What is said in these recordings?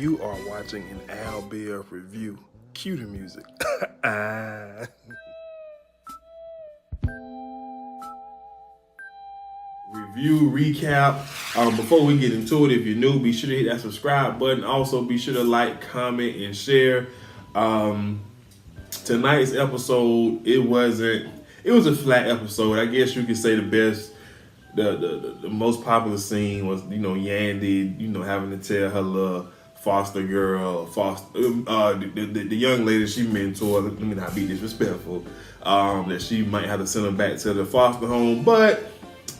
You are watching an Al Bear review. Cue the music. Review, recap. Before we get into it, if you're new, be sure to hit that subscribe button. Also, be sure to like, comment, and share. Tonight's episode, it was a flat episode. I guess you could say the best, the most popular scene was, Yandy, having to tell her little foster girl, the young lady she mentored, let me not be disrespectful, that she might have to send her back to the foster home. But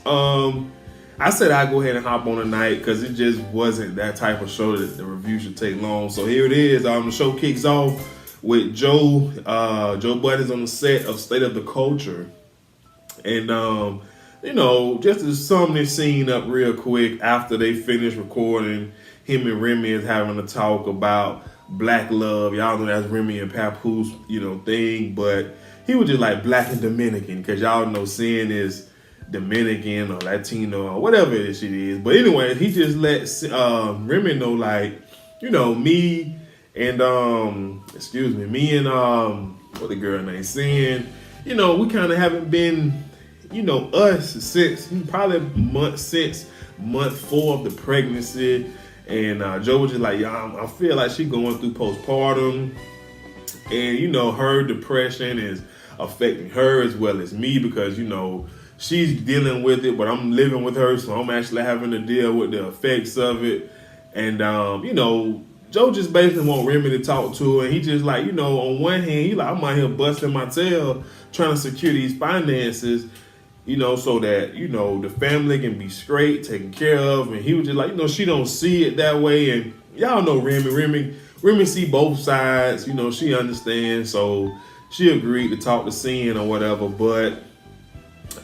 I said I'd go ahead and hop on tonight because it just wasn't that type of show that the review should take long. So here it is. The show kicks off with Joe. Joe Budden is on the set of State of the Culture. And, just to sum this scene up real quick, after they finish recording, him and Remy is having a talk about black love. Y'all know that's Remy and Papoose, thing. But he was just like black and Dominican because y'all know Cyn is Dominican or Latino or whatever it is she is. But anyway, he just let Remy know, like, me and what the girl named Cyn, we kind of haven't been, us since probably month 4 of the pregnancy. And Joe was just like, I feel like she going through postpartum, and her depression is affecting her as well as me because she's dealing with it, but I'm living with her, so I'm actually having to deal with the effects of it. And Joe just basically want Remy to talk to her, and he just like, on one hand, he like, I'm out here busting my tail trying to secure these finances, so that, the family can be straight, taken care of. And he was just like, she don't see it that way. And y'all know Remy see both sides, she understands. So she agreed to talk to Cyn or whatever. But,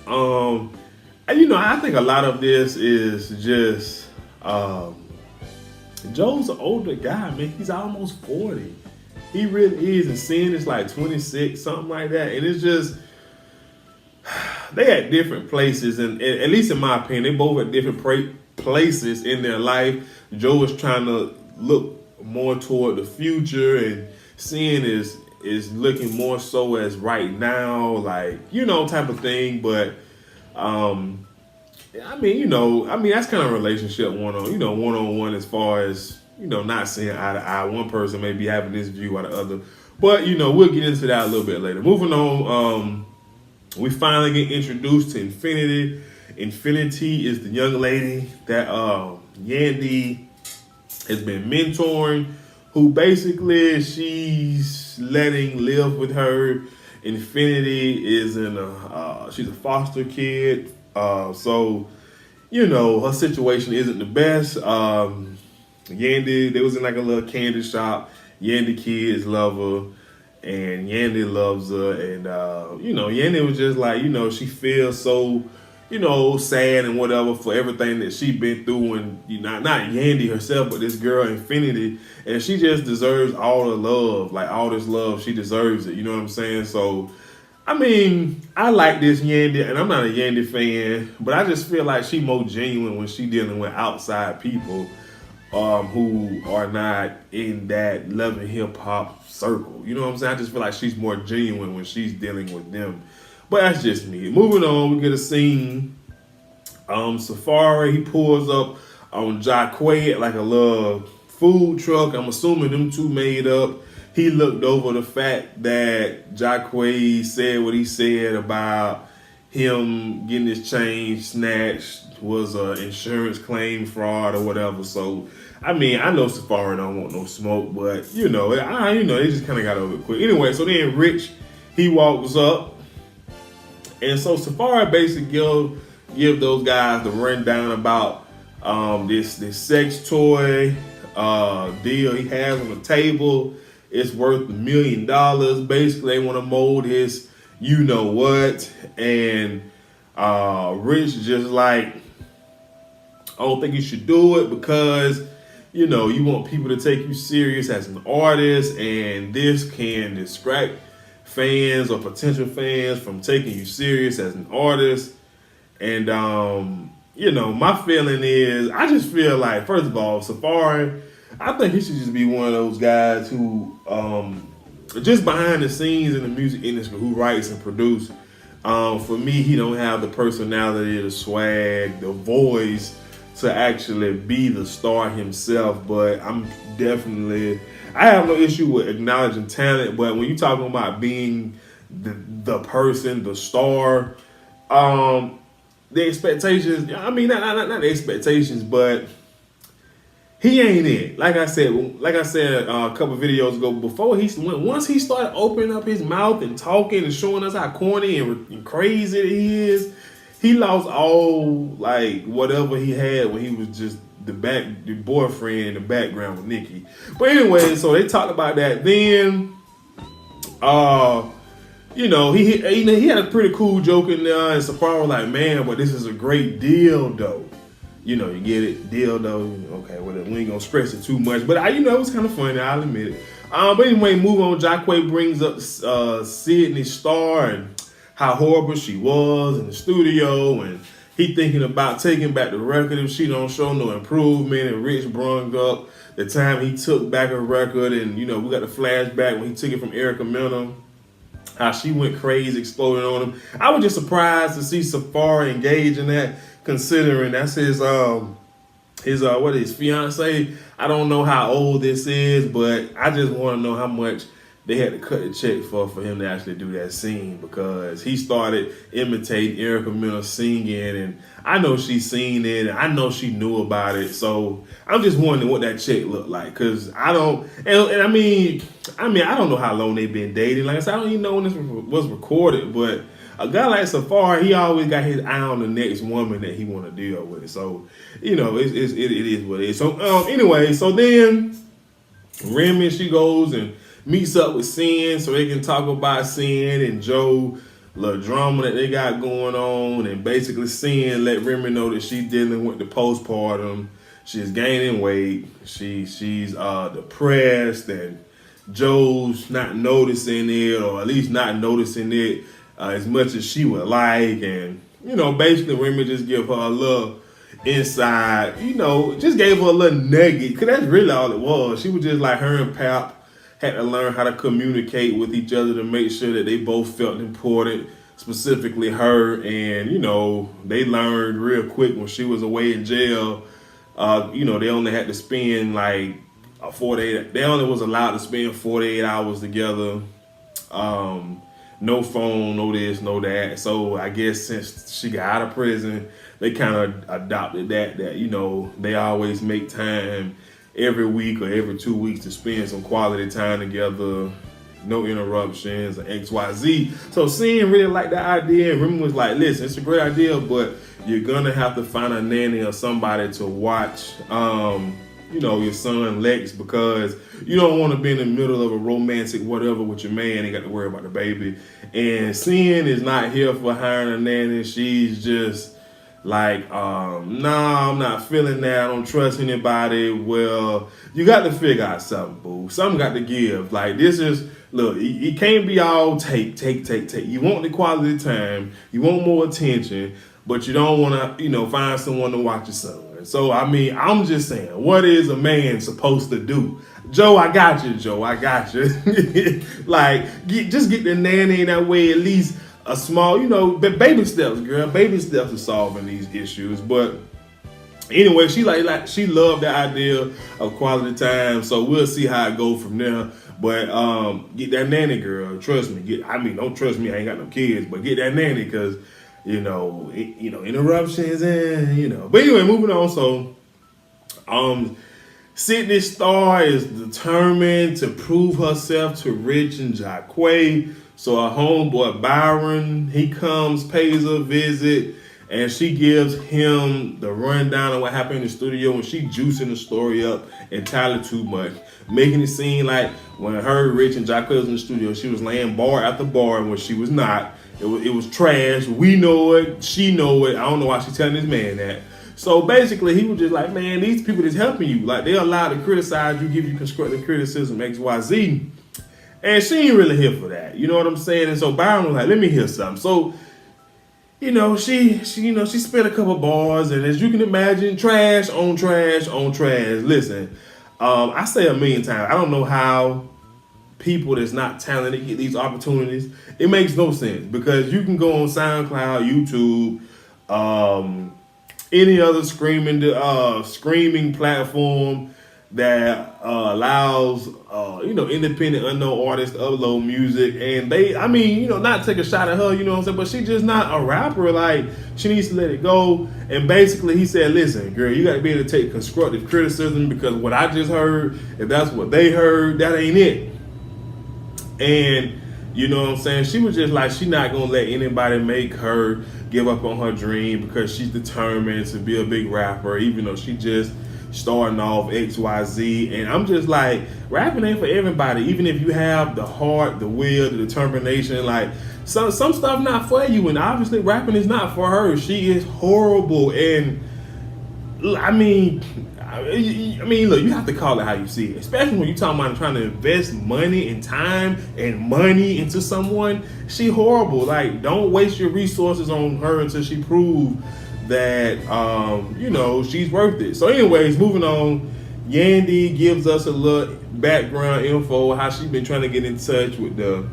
I think a lot of this is just, Joe's an older guy, man. He's almost 40. He really is. And Cyn is like 26, something like that. And it's just, they at different places, and at least in my opinion, they both at different places in their life. Joe is trying to look more toward the future, and Cyn is looking more so as right now, like, type of thing. But that's kind of relationship one-on-one as far as, not seeing eye to eye. One person may be having this view out of the other. But, we'll get into that a little bit later. Moving on, we finally get introduced to Infinity. Infinity is the young lady that Yandy has been mentoring, who basically she's letting live with her. Infinity is she's a foster kid. So, her situation isn't the best. Yandy, they was in like a little candy shop. Yandy kids love her, and Yandy loves her. And, Yandy was just like, she feels so, sad and whatever for everything that she been through. And, not Yandy herself, but this girl, Infinity. And she just deserves all the love, like all this love. She deserves it. You know what I'm saying? So, I like this Yandy, and I'm not a Yandy fan, but I just feel like she more genuine when she dealing with outside people who are not in that love and hip hop circle. You know what I'm saying? I just feel like she's more genuine when she's dealing with them. But that's just me. Moving on, we get a scene. Safaree, he pulls up on Jacquay at like a little food truck. I'm assuming them two made up. He looked over the fact that Jacquay said what he said about him getting his chain snatched was an insurance claim fraud or whatever. So, I know Safaree don't want no smoke, but, they just kind of got over it quick. Anyway, so then Rich, he walks up. And so Safaree basically give those guys the rundown about this sex toy deal he has on the table. It's worth $1 million. Basically, they want to mold his what. And Rich just like, I don't think you should do it because, you want people to take you serious as an artist, and this can distract fans or potential fans from taking you serious as an artist. And, my feeling is, I just feel like, first of all, Safaree, I think he should just be one of those guys who, just behind the scenes in the music industry, who writes and produces. For me, he don't have the personality, the swag, the voice to actually be the star himself. But I have no issue with acknowledging talent. But when you're talking about being the person, the star, the expectations, I mean, not the expectations, but he ain't it. Like I said a couple of videos ago, once he started opening up his mouth and talking and showing us how corny and crazy he is, he lost all like whatever he had when he was just the boyfriend in the background with Nikki. But anyway, so they talked about that. Then, he had a pretty cool joke in there, and Safaree was like, "Man, but this is a great deal, though." You get it, deal though. Okay, well, we ain't gonna stress it too much, but it was kind of funny. I'll admit it. But anyway, move on. Jacquay brings up Sidney Starr and how horrible she was in the studio, and he thinking about taking back the record if she don't show no improvement. And Rich brung up the time he took back a record, and we got the flashback when he took it from Erica Mena, how she went crazy, exploding on him. I was just surprised to see Safaree engage in that, considering that's his fiance. I don't know how old this is, but I just want to know how much they had to cut the check for him to actually do that scene, because he started imitating Erica Mena singing, and I know she's seen it, and I know she knew about it. So I'm just wondering what that check looked like, because I don't, and I mean, I don't know how long they've been dating. Like I said, I don't even know when this was recorded, but a guy like Safaree, he always got his eye on the next woman that he want to deal with. So, it is what it is. So, anyway, so then Remy, she goes and meets up with Cyn so they can talk about Cyn and Joe, little drama that they got going on. And basically Cyn let Remy know that she's dealing with the postpartum. She's gaining weight. She's depressed, and Joe's not noticing it, or at least not noticing it as much as she would like. And, basically Remy just give her a little inside, just gave her a little nugget, because that's really all it was. She was just like, her and Pap had to learn how to communicate with each other to make sure that they both felt important, specifically her. And, they learned real quick when she was away in jail, they only had to spend like they only was allowed to spend 48 hours together. No phone, no this, no that. So I guess since she got out of prison, they kind of adopted that they always make time every week or every 2 weeks to spend some quality time together, no interruptions, or XYZ. So Cyn really liked the idea, and Remy was like, "Listen, it's a great idea, but you're gonna have to find a nanny or somebody to watch your son Lex, because you don't want to be in the middle of a romantic whatever with your man and got to worry about the baby." And Cyn is not here for hiring a nanny. She's just like, nah, I'm not feeling that. I don't trust anybody. Well, you got to figure out something, boo. Something got to give. Like, this is, look, it can't be all take. You want the quality time. You want more attention, but you don't want to, find someone to watch your son. So, I'm just saying, what is a man supposed to do? Joe, I got you, Joe. I got you. Like, just get the nanny in that way, at least a small, baby steps, girl. Baby steps are solving these issues. But anyway, she she loved the idea of quality time. So we'll see how it goes from there. But get that nanny, girl. Trust me. Don't trust me. I ain't got no kids, but get that nanny, because interruptions and But anyway, moving on. So Sidney Starr is determined to prove herself to Rich and Jacquay. So our homeboy Byron, he comes, pays her a visit, and she gives him the rundown of what happened in the studio, and she juicing the story up entirely too much, making it seem like when her, Rich, and Jacquay was in the studio, she was laying bar after bar, when she was not. It was trash. We know it. She know it. I don't know why she's telling this man that. So basically, he was just like, man, these people that's helping you, like, they're allowed to criticize you, give you constructive criticism, XYZ. And she ain't really here for that. You know what I'm saying? And so Byron was like, let me hear something. So, she spit a couple bars, and as you can imagine, trash on trash on trash. Listen, I say a million times, I don't know how people that's not talented get these opportunities. It makes no sense because you can go on SoundCloud, YouTube, any other streaming platform that allows independent unknown artists to upload music, and not take a shot at her, you know what I'm saying, but she just not a rapper. Like, she needs to let it go. And basically he said, listen, girl, you got to be able to take constructive criticism, because what I just heard, if that's what they heard, that ain't it. And you know what I'm saying, she was just like, she not gonna let anybody make her give up on her dream, because she's determined to be a big rapper, even though she just starting off XYZ. And I'm just like, rapping ain't for everybody. Even if you have the heart, the will, the determination, like some stuff not for you. And obviously rapping is not for her. She is horrible. And I mean, look, you have to call it how you see it, especially when you're talking about trying to invest money and time and money into someone. She horrible. Like, don't waste your resources on her until she proves that she's worth it. So anyways, moving on, Yandy gives us a little background info how she's been trying to get in touch with the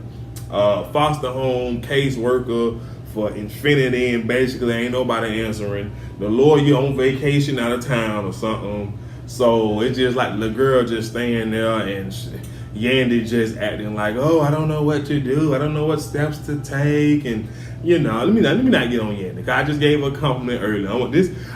foster home caseworker for Infinity, and basically ain't nobody answering. The lawyer on vacation out of town or something. So it's just like the girl just staying there, and Yandy just acting like, oh, I don't know what to do. I don't know what steps to take. And let me not get on Yandy, because I just gave her a compliment earlier.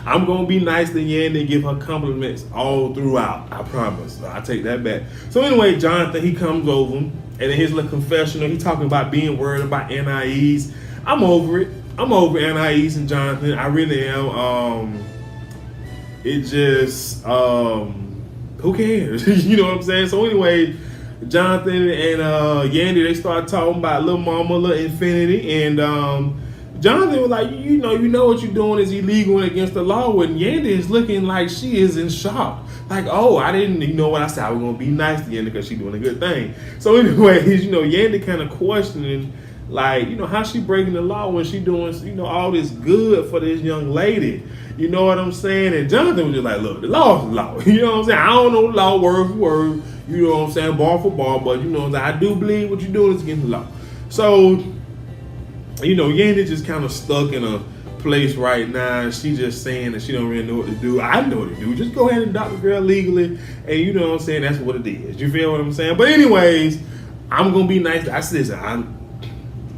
I'm gonna be nice to Yandy and give her compliments all throughout. I promise. I take that back. So anyway, Jonathan, he comes over, and in his little confessional, he talking about being worried about NIEs. I'm over it. I'm over NIEs and Jonathan. I really am. It just who cares? You know what I'm saying? So anyway, Jonathan and Yandy, they start talking about Lil Mama, Lil Infinity, and Jonathan was like, you know what you're doing is illegal and against the law. And Yandy is looking like she is in shock. Like, oh, I didn't, what I said, I was gonna be nice to Yandy because she's doing a good thing. So anyways, Yandy kind of questioning, like, how she breaking the law when she doing, all this good for this young lady. You know what I'm saying? And Jonathan was just like, look, the law is the law. You know what I'm saying? I don't know the law word for word. You know what I'm saying? Bar for bar. But, I do believe what you're doing is against the law. So, Yandy just kind of stuck in a place right now. She just saying that she don't really know what to do. I know what to do. Just go ahead and adopt the girl legally. And you know what I'm saying? That's what it is. You feel what I'm saying? But anyways, I'm going to be nice. I said,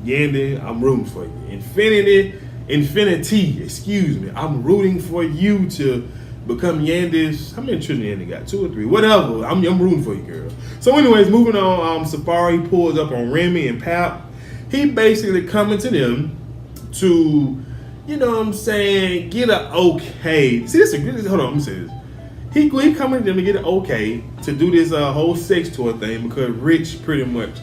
Yandy, I'm rooting for you. Infinity, excuse me. I'm rooting for you to become Yandy's. How many children Yandy got? 2 or 3? Whatever. I'm rooting for you, girl. So anyways, moving on, Safaree pulls up on Remy and Pap. He basically coming to them to, get an okay. See, hold on, let me say this. He coming to them to get an okay to do this whole sex tour thing, because Rich pretty much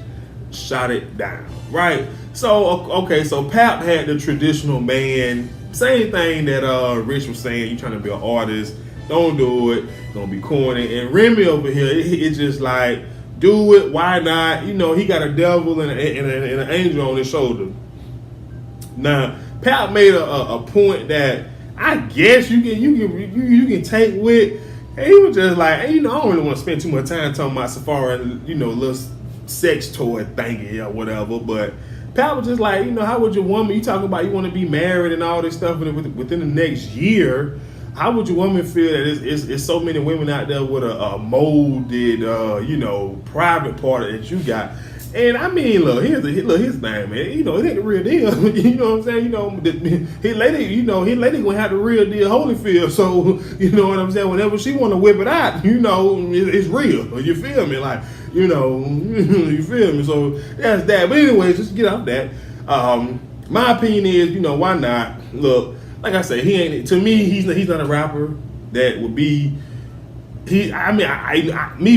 shot it down, right? So so Pap had the traditional man, same thing that Rich was saying. You trying to be an artist, don't do it, gonna be corny. And Remy over here, it's just like, do it, why not? He got a devil and an angel on his shoulder. Now Pap made a point that I guess you can take with, and he was just like, hey, I don't really want to spend too much time talking about Safaree, little sex toy thingy or whatever, but Pat was just like, how would your woman, you talking about you want to be married and all this stuff within the next year, how would your woman feel that it's so many women out there with a molded, private party that you got? And I mean, look, here's his thing, man. It ain't the real deal. You know what I'm saying? His lady gonna have the real deal Holyfield. So, you know what I'm saying? Whenever she wanna whip it out, it's real. You feel me? Like, you feel me? So that's that. But anyways, just get off that. My opinion is, why not? Look, like I said, to me, he's not a rapper that would be. Me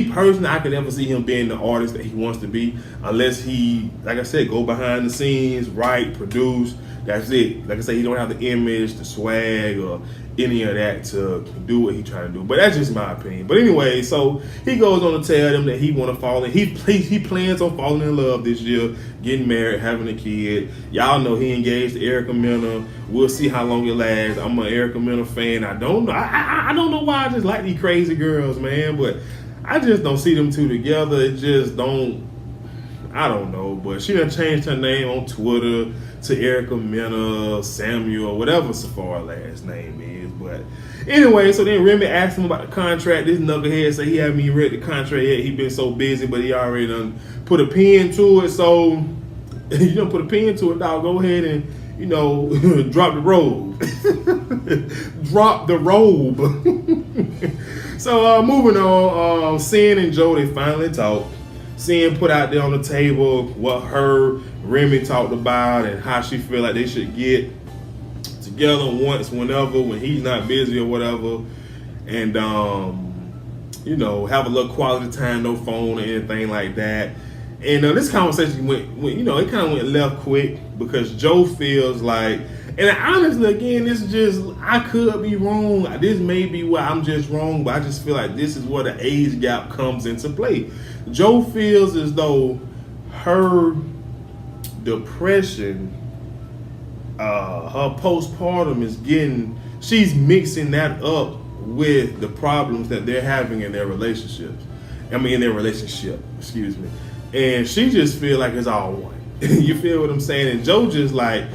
personally, I could never see him being the artist that he wants to be unless he, like I said, go behind the scenes, write, produce. That's it. Like I said, he don't have the image, the swag, or any of that to do what he trying to do. But that's just my opinion. But anyway, so he goes on to tell them that he want to fall in. He plans on falling in love this year, getting married, having a kid. Y'all know he engaged to Erica Mena. We'll see how long it lasts. I'm an Erica Mena fan. I don't know. I don't know why I just like these crazy girls, man. But I just don't see them two together. It just don't. I don't know, but she done changed her name on Twitter to Erica Mena Samuel, whatever Safaree last name is. But anyway, so then Remy asked him about the contract. This knucklehead said he haven't even read the contract yet. He been so busy, but he already done put a pen to it. So you don't put a pen to it, dog. Go ahead and, you know, drop the robe. Drop the robe. So moving on, Cyn and Joe, they finally talked. Cyn put out there on the table what her Remy talked about and how she feel like they should get together once, whenever, when he's not busy or whatever, and you know, have a little quality time, no phone or anything like that. And this conversation went, you know, it kind of went left quick because Joe feels like, and honestly, again, this is just, I could be wrong. This may be where I'm just wrong, but I just feel like this is where the age gap comes into play. Joe feels as though her depression, her postpartum is she's mixing that up with the problems that they're having in their relationships. In their relationship, excuse me. And she just feel like it's all one. You feel what I'm saying? And Joe just like,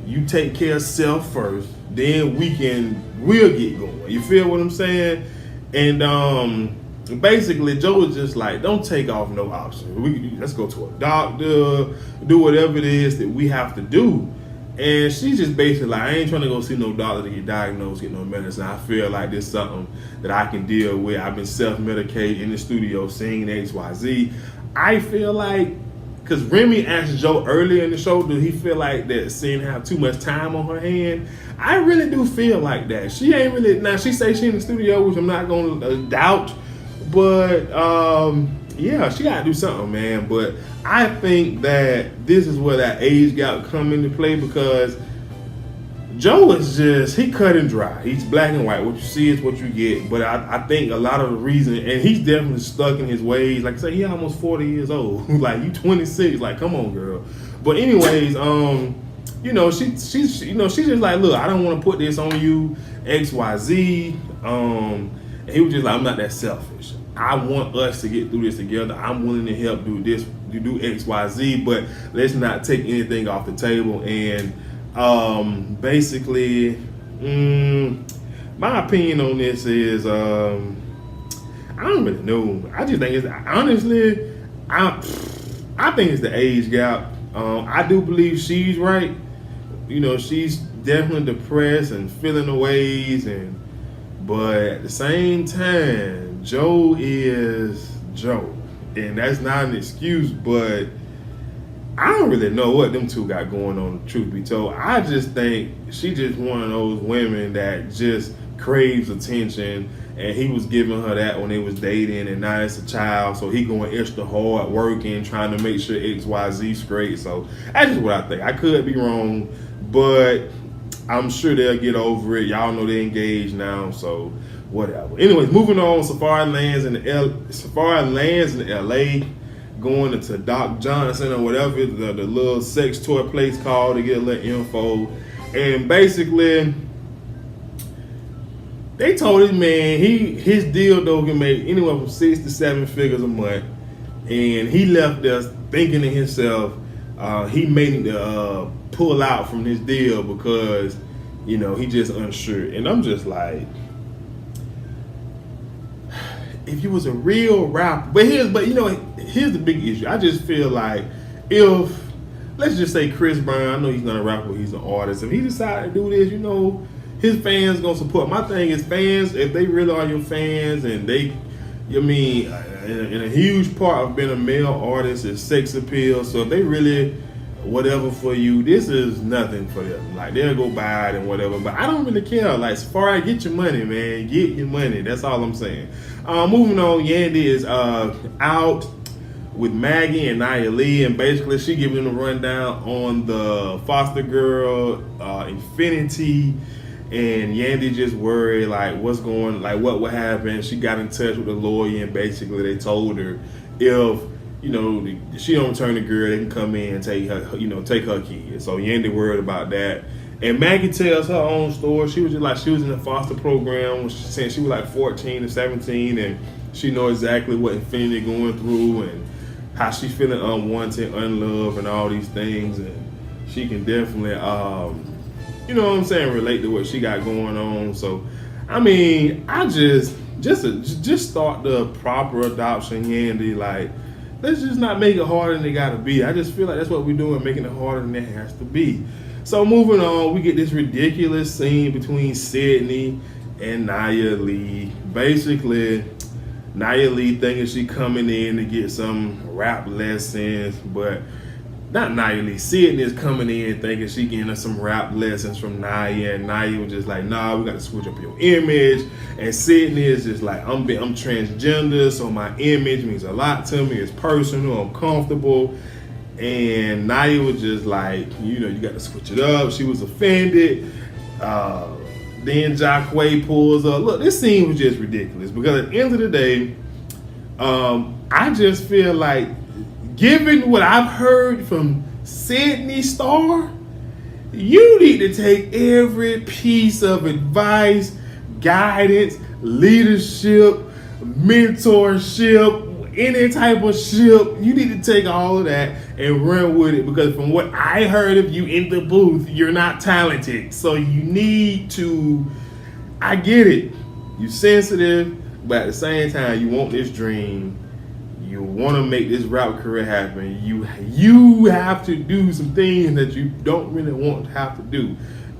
you take care of self first, then we'll get going. You feel what I'm saying? And basically Joe was just like, don't take off no option. Let's go to a doctor, do whatever it is that we have to do. And she's just basically like, I ain't trying to go see no doctor to get diagnosed, get no medicine. I feel like this is something that I can deal with. I've been self-medicated in the studio singing XYZ. I feel like, because Remy asked Joe earlier in the show, do he feel like that Cyn have too much time on her hand? I really do feel like that. She ain't really, now she say she in the studio, which I'm not going to doubt, but yeah, she got to do something, man. But I think that this is where that age gap come into play, because Joe is just, he cut and dry. He's black and white. What you see is what you get. But I think a lot of the reason, and he's definitely stuck in his ways. Like I said, he almost 40 years old. Like, you 26. Like, come on, girl. But anyways, you know, she's just like, look, I don't want to put this on you, XYZ. And he was just like, I'm not that selfish. I want us to get through this together. I'm willing to help do this, do XYZ, but let's not take anything off the table. And basically, my opinion on this is, I don't really know. I just think it's, honestly, I think it's the age gap. I do believe she's right. You know, she's definitely depressed and feeling the ways, but at the same time, Joe is Joe. And that's not an excuse, but I don't really know what them two got going on, truth be told. I just think she just one of those women that just craves attention, and he was giving her that when they was dating, and now it's a child, so he going extra hard working, trying to make sure XYZ straight. So that's just what I think. I could be wrong, but I'm sure they'll get over it. Y'all know they're engaged now, so whatever. Anyways, moving on, Safaree lands in LA, going into Doc Johnson or whatever the little sex toy place called to get a little info. And basically, they told this man his deal though can make anywhere from 6 to 7 figures a month. And he left us thinking to himself, he may need to pull out from this deal because, you know, he just unsure. And I'm just like, if you was a real rapper, but here's the big issue. I just feel like if, let's just say Chris Brown, I know he's not a rapper, he's an artist. If he decided to do this, you know, his fans gonna support. My thing is, fans, if they really are your fans, and they, I mean, and a huge part of being a male artist is sex appeal. So if they really whatever for you, this is nothing for them. Like, they'll go buy it and whatever. But I don't really care. Like, Safaree, get your money, man. Get your money. That's all I'm saying. Moving on, Yandy is out with Maggie and Nia Lee, and basically she giving them a rundown on the foster girl Infinity. And Yandy just worried, like, what would happen. She got in touch with the lawyer, and basically they told her if, you know, she don't return the girl, they can come in and take her kid. So Yandy worried about that. And Maggie tells her own story. She was just like, she was in the foster program since she was like 14 or 17, and She know exactly what Infinity going through and how she feeling unwanted, unloved, and all these things, and she can definitely, you know what I'm saying, relate to what she got going on. So, I mean, I just start the proper adoption, Yandy. Like, let's just not make it harder than it gotta be. I just feel like that's what we're doing, making it harder than it has to be. So moving on, we get this ridiculous scene between Sidney and Nia Lee. Basically, Nia Lee thinking she coming in to get some rap lessons, but not Nia Lee. Sidney is coming in thinking she getting some rap lessons from Nia, and Nia was just like, nah, we got to switch up your image. And Sidney is just like, I'm transgender, so my image means a lot to me. It's personal, I'm comfortable. And Nia was just like, you know, you got to switch it up. She was offended. Then Jacquay pulls up. Look, this scene was just ridiculous because at the end of the day, I just feel like, given what I've heard from Sidney Starr, you need to take every piece of advice, guidance, leadership, mentorship, any type of ship. You need to take all of that and run with it, because from what I heard of you in the booth, you're not talented. So you need to, I get it, you're sensitive, but at the same time, you want this dream. You want to make this rap career happen. You have to do some things that you don't really want to have to do.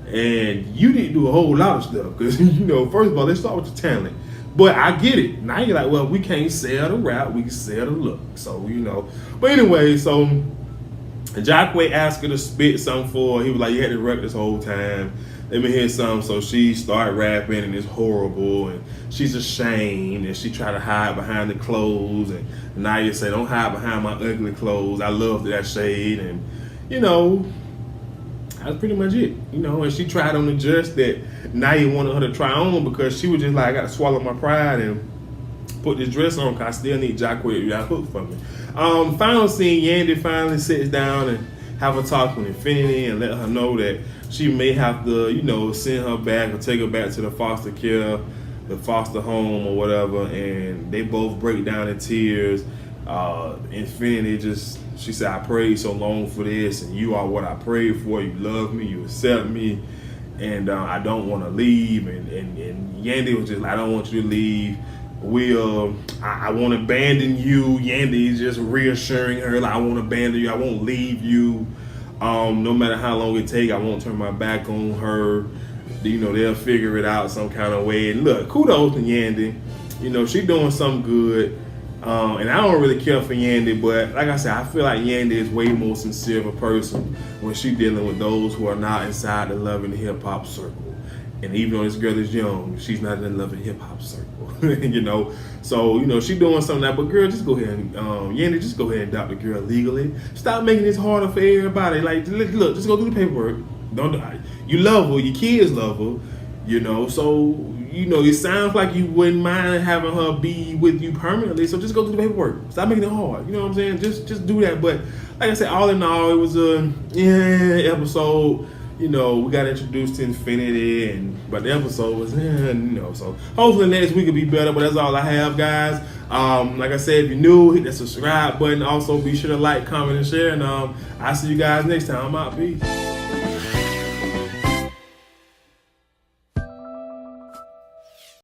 And you need to do a whole lot of stuff because, you know, first of all, let's start with the talent. But I get it. Now you're like, well, we can't sell the rap, we can sell the look. So, you know. But anyway, so Jacquay asked her to spit something for her. He was like, you had to rap this whole time. Let me hear something. So she started rapping, and it's horrible, and she's ashamed, and she tried to hide behind the clothes. And Nia said, don't hide behind my ugly clothes. I love that shade. And, you know, that's pretty much it. You know, and she tried on the dress that Nia wanted her to try on because she was just like, I got to swallow my pride and put this dress on because I still need Jacquay to hook for me. Final scene, Yandy finally sits down and have a talk with Infinity and let her know that she may have to, you know, send her back or take her back to the foster care, the foster home or whatever. And they both break down in tears. Infinity she said, I prayed so long for this, and you are what I prayed for. You love me, you accept me, and I don't want to leave. And Yandy was just like, I don't want you to leave. I won't abandon you. Yandy is just reassuring her, like, I won't abandon you. I won't leave you. No matter how long it take, I won't turn my back on her. You know, they'll figure it out some kind of way. And look, kudos to Yandy. You know, she doing something good. And I don't really care for Yandy, but like I said, I feel like Yandy is way more sincere of a person when she's dealing with those who are not inside the love and hip hop circle. And even though this girl is young, she's not in the love and hip hop circle. You know, so, you know, she doing something like, but girl, just go ahead and Yandy, just go ahead and adopt the girl legally. Stop making this harder for everybody. Like, look, just go do the paperwork. You love her, your kids love her, you know, so, you know, it sounds like you wouldn't mind having her be with you permanently, so just go do the paperwork. Stop making it hard. You know what I'm saying? Just do that. But like I said, all in all, it was a episode. You know, we got introduced to Infinity, but the episode was, you know, so hopefully next week will be better, but that's all I have, guys. Like I said, if you're new, hit that subscribe button. Also, be sure to like, comment, and share, and I'll see you guys next time. I'm out. Peace.